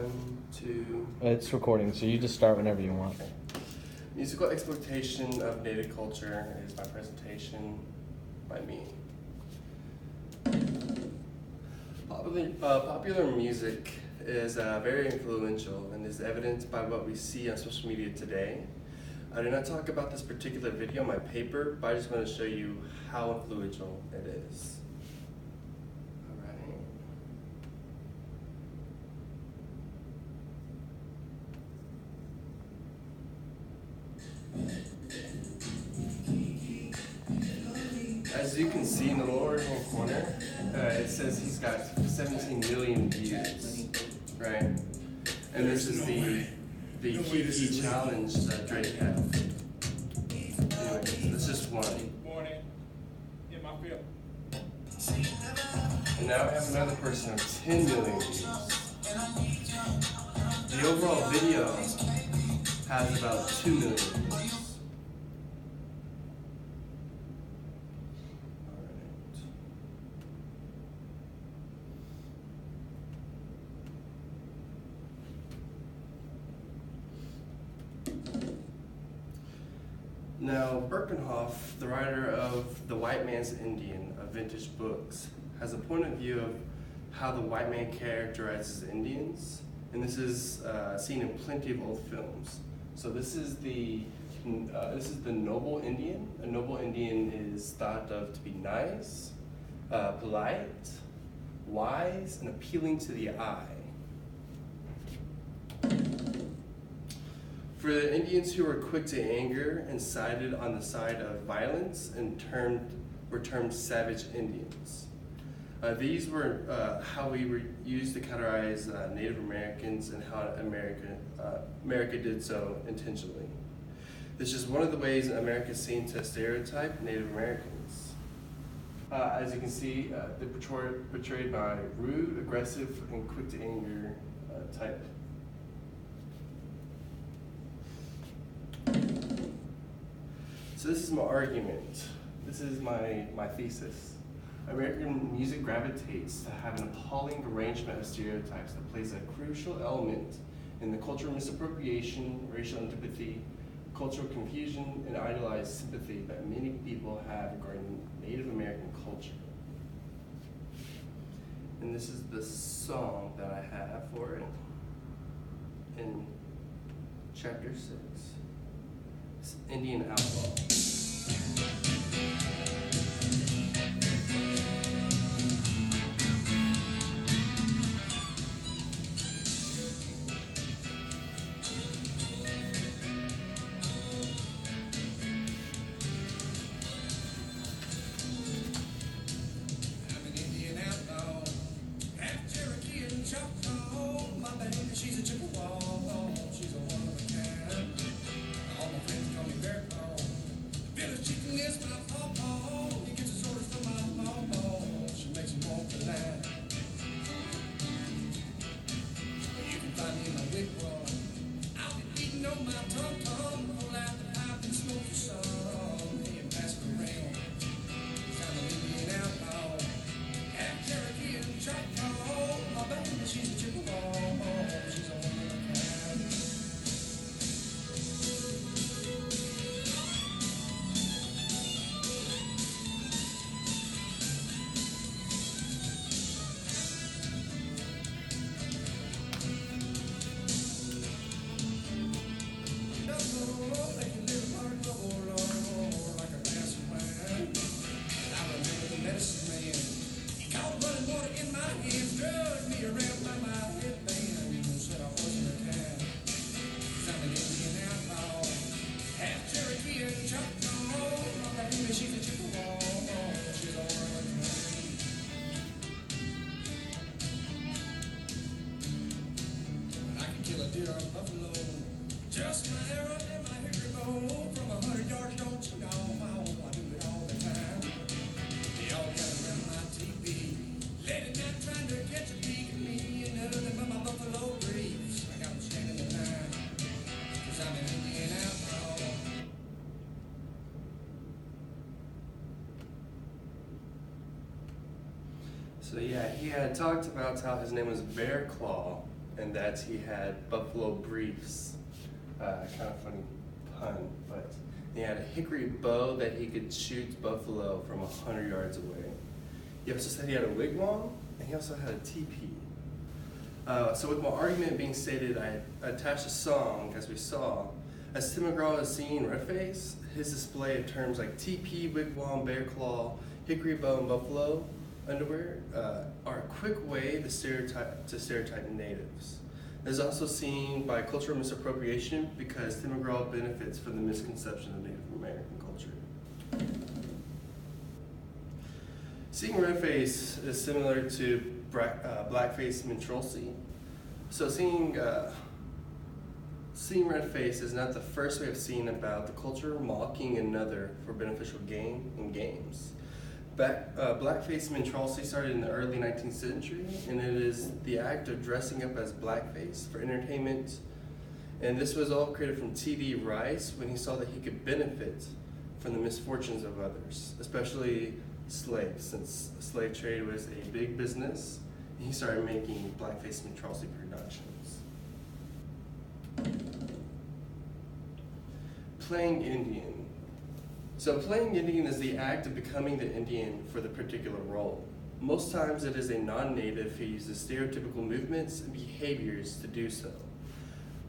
One, two. It's recording, so you just start whenever you want. Okay. Musical exploitation of Native culture is my presentation by me. Popular music is very influential and is evidenced by what we see on social media today. I did not talk about this particular video in my paper, but I just want to show you how influential it is. As you can see in the lower hand corner, it says he's got 17 million views, right? And this is the key challenge that Drake had. Anyway, that's just one. And now I have another person with 10 million views. The overall video has about 2 million views. Now, Birkenhoff, the writer of The White Man's Indian, of vintage books, has a point of view of how the white man characterizes Indians, and this is seen in plenty of old films. So this is the noble Indian. A noble Indian is thought of to be nice, polite, wise, and appealing to the eye. For the Indians who were quick to anger and sided on the side of violence and were termed savage Indians. These were how we were used to categorize Native Americans and how America did so intentionally. This is one of the ways America is seen to stereotype Native Americans. As you can see, they're portrayed by rude, aggressive, and quick to anger type. So this is my argument. This is my thesis. American music gravitates to have an appalling arrangement of stereotypes that plays a crucial element in the cultural misappropriation, racial antipathy, cultural confusion, and idealized sympathy that many people have regarding Native American culture. And this is the song that I have for it in chapter 6. It's Indian Outlaw. Just my arrow and my hickory from 100 yards, don't you know? I do it all the time. They all gather around my TV, late at night trying to catch a peek at me and nothing but my buffalo briefs. I got them standing in line, 'cause I'm an Indian outlaw. So yeah, he had talked about how his name was Bear Claw, and that he had buffalo briefs. Kind of funny pun, but he had a hickory bow that he could shoot buffalo from 100 yards away. He also said he had a wigwam, and he also had a teepee. So with my argument being stated, I attached a song, as we saw. As Tim McGraw is singing Redface, his display of terms like teepee, wigwam, bear claw, hickory bow, and buffalo underwear are a quick way to stereotype natives. It is also seen by cultural misappropriation because Tim McGraw benefits from the misconception of Native American culture. Seeing redface is similar to blackface minstrelsy. So seeing redface is not the first way of seeing about the culture mocking another for beneficial gain in games. Blackface minstrelsy started in the early 19th century, and it is the act of dressing up as blackface for entertainment. And this was all created from T.D. Rice when he saw that he could benefit from the misfortunes of others, especially slaves, since the slave trade was a big business, and he started making blackface minstrelsy productions. Playing Indian. So playing Indian is the act of becoming the Indian for the particular role. Most times it is a non-native who uses stereotypical movements and behaviors to do so.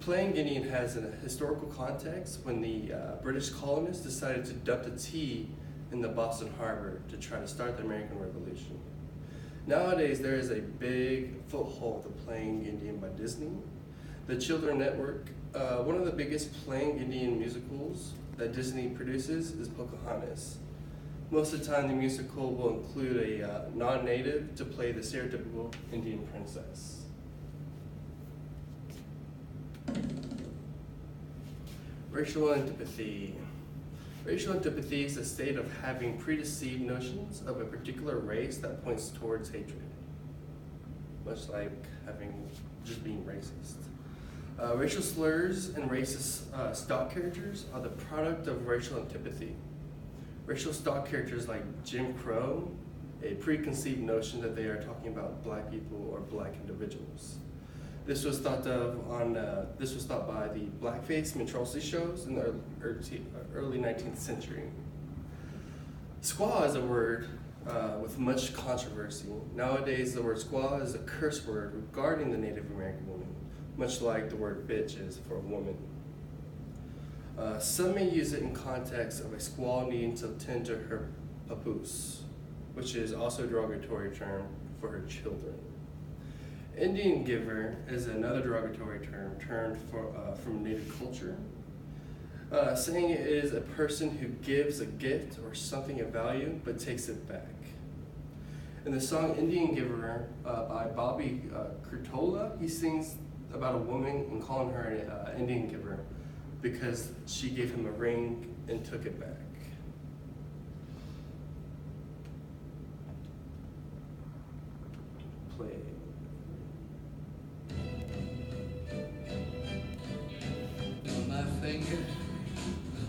Playing Indian has a historical context when the British colonists decided to dump the tea in the Boston Harbor to try to start the American Revolution. Nowadays there is a big foothold of Playing Indian by Disney. The Children Network, one of the biggest Playing Indian musicals that Disney produces is Pocahontas. Most of the time the musical will include a non-native to play the stereotypical Indian princess. Racial antipathy. Racial antipathy is a state of having predeceived notions of a particular race that points towards hatred, much like just being racist. Racial slurs and racist stock characters are the product of racial antipathy. Racial stock characters like Jim Crow, a preconceived notion that they are talking about black people or black individuals. This was thought by the blackface minstrelsy shows in the early 19th century. Squaw is a word with much controversy. Nowadays, the word squaw is a curse word regarding the Native American woman, much like the word bitch is for a woman. Some may use it in context of a squaw needing to tend to her papoose, which is also a derogatory term for her children. Indian giver is another derogatory term from Native culture, saying it is a person who gives a gift or something of value but takes it back. In the song Indian Giver by Bobby Curtola, he sings about a woman and calling her an Indian giver because she gave him a ring and took it back. Play. On my finger,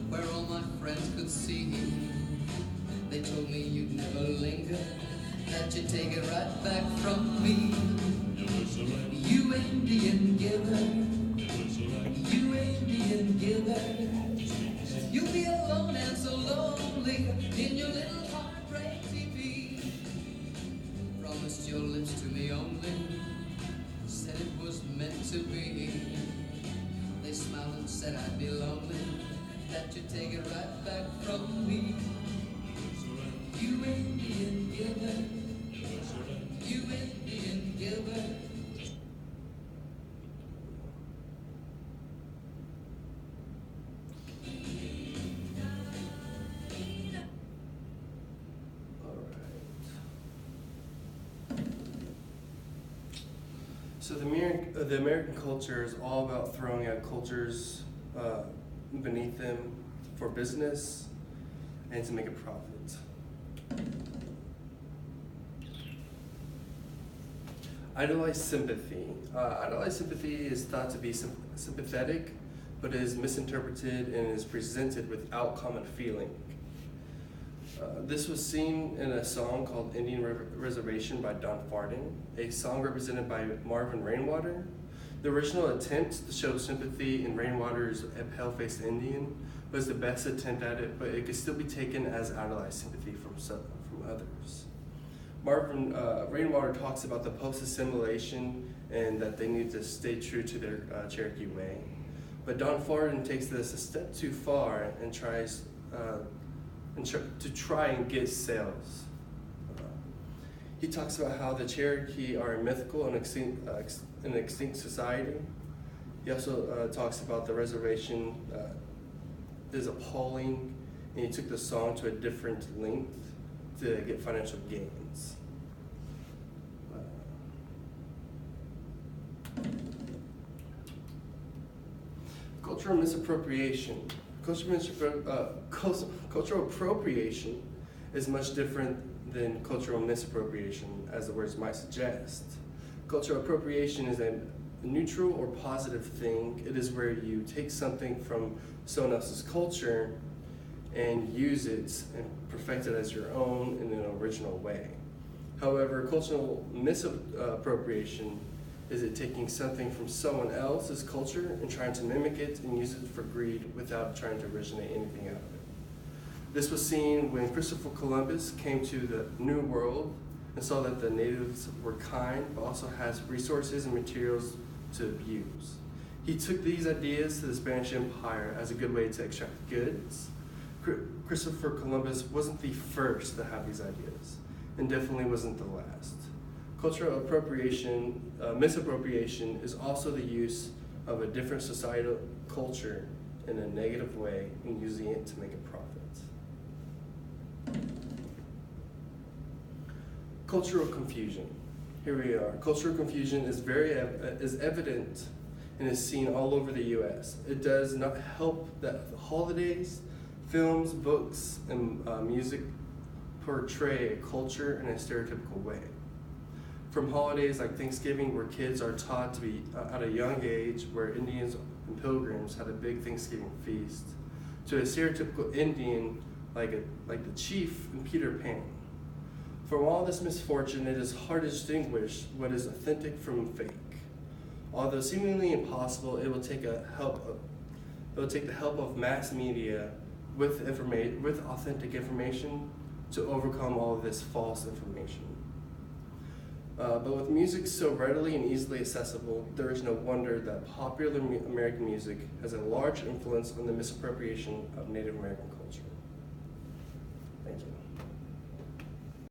where all my friends could see, they told me you'd never linger, that you'd take it right back from me. You Indian giver, you Indian giver, you'll be alone and so lonely in your little heartbreak teepee. Promised your lips to me only, said it was meant to be. They smiled and said I'd be lonely, that you'd take it right back from me. You Indian giver, you Indian giver. So the American culture is all about throwing out cultures beneath them for business and to make a profit. Idolized sympathy. Idolized sympathy is thought to be sympathetic, but is misinterpreted and is presented without common feeling. This was seen in a song called Indian Reservation by Don Fardin, a song represented by Marvin Rainwater, The original attempt to show sympathy in Rainwater's A Pale-Faced Indian was the best attempt at it, but it could still be taken as idolized sympathy from others. Rainwater talks about the post-assimilation and that they need to stay true to their Cherokee way. But Don Fardin takes this a step too far and tries to try and get sales. He talks about how the Cherokee are a mythical and extinct society. He also talks about the reservation is appalling, and he took the song to a different length to get financial gains. Cultural misappropriation. Cultural appropriation is much different than cultural misappropriation, as the words might suggest. Cultural appropriation is a neutral or positive thing. It is where you take something from someone else's culture and use it and perfect it as your own in an original way. However, cultural misappropriation is it taking something from someone else's culture and trying to mimic it and use it for greed without trying to originate anything out of it. This was seen when Christopher Columbus came to the New World and saw that the natives were kind, but also has resources and materials to abuse. He took these ideas to the Spanish Empire as a good way to extract goods. Christopher Columbus wasn't the first to have these ideas, and definitely wasn't the last. Cultural appropriation, misappropriation is also the use of a different societal culture in a negative way and using it to make a profit. Cultural confusion. Here we are. Cultural confusion is is evident and is seen all over the U.S. It does not help that the holidays, films, books, and music portray a culture in a stereotypical way. From holidays like Thanksgiving, where kids are taught to be at a young age, where Indians and Pilgrims had a big Thanksgiving feast, to a stereotypical Indian like the chief in Peter Pan. From all this misfortune, it is hard to distinguish what is authentic from fake. Although seemingly impossible, it will take the help of mass media with authentic information to overcome all of this false information. But with music so readily and easily accessible, there is no wonder that popular American music has a large influence on the misappropriation of Native American culture.